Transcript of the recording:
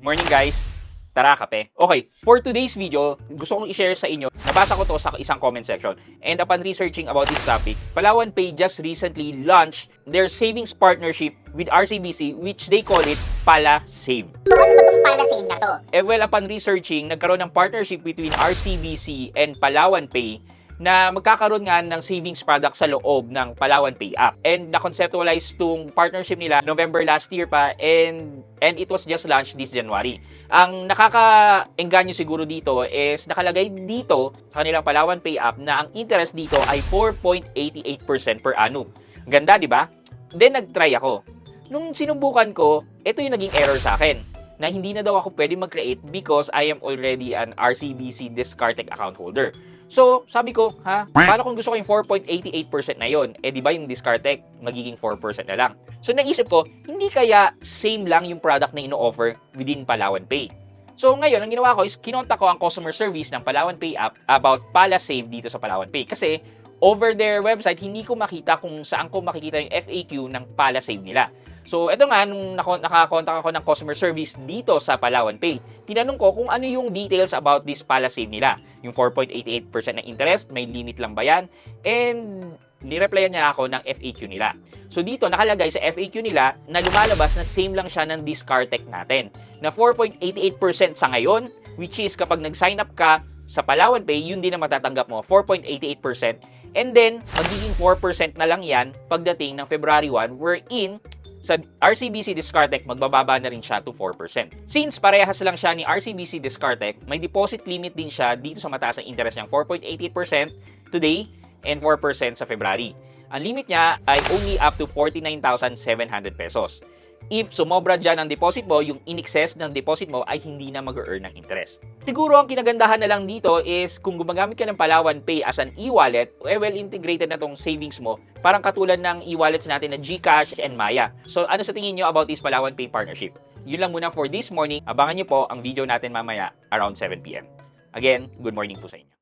Morning guys! Tara, kape. Okay, for today's video, gusto kong i-share sa inyo, nabasa ko to sa isang comment section. And upon researching about this topic, Palawan Pay just recently launched their savings partnership with RCBC, which they call it Pala Save. So ano ba itong Pala Save na to? Well, upon researching, nagkaroon ng partnership between RCBC and Palawan Pay na magkakaroon nga ng savings product sa loob ng Palawan Pay app. And na-conceptualize tong partnership nila November last year pa and it was just launched this January. Ang nakaka-engganyo siguro dito is nakalagay dito sa kanilang Palawan Pay app na ang interest dito ay 4.88% per annum. Ganda, di ba? Then nag-try ako. Nung sinubukan ko, ito yung naging error sa akin na hindi na daw ako pwede mag-create because I am already an RCBC Discartec account holder. So, sabi ko, paano kung gusto ko yung 4.88% na yon? Eh, di ba yung Discartec, magiging 4% na lang. So, naisip ko, hindi kaya same lang yung product na ino-offer within Palawan Pay. So, ngayon, ang ginawa ko is, kinontak ko ang customer service ng Palawan Pay app about Pala Save dito sa Palawan Pay. Kasi, over their website, hindi ko makita kung saan ko makikita yung FAQ ng Pala Save nila. So, eto nga, nung nakakontak ako ng customer service dito sa Palawan Pay, tinanong ko kung ano yung details about this Pala Save nila. Yung 4.88% na interest, may limit lang ba yan? And nireplyan niya ako ng FAQ nila. So, dito nakalagay sa FAQ nila na lumalabas na same lang siya ng Discartec natin. Na 4.88% sa ngayon, which is kapag nag-sign up ka sa Palawan Pay, yun din na matatanggap mo, 4.88%. And then, magiging 4% na lang yan pagdating ng February 1, wherein sa RCBC Discartec, magbababa na rin siya to 4%. Since parehas lang siya ni RCBC Discartec, may deposit limit din siya dito sa mataas na interest niyang 4.88% today and 4% sa February. Ang limit niya ay only up to 49,700 pesos. If sumobra dyan ang deposit mo, yung in-excess ng deposit mo ay hindi na mag-earn ng interest. Siguro ang kinagandahan na lang dito is kung gumagamit ka ng Palawan Pay as an e-wallet, well integrated na tong savings mo, parang katulad ng e-wallets natin na GCash and Maya. So ano sa tingin nyo about this Palawan Pay partnership? Yun lang muna for this morning. Abangan nyo po ang video natin mamaya around 7 PM. Again, good morning po sa inyo.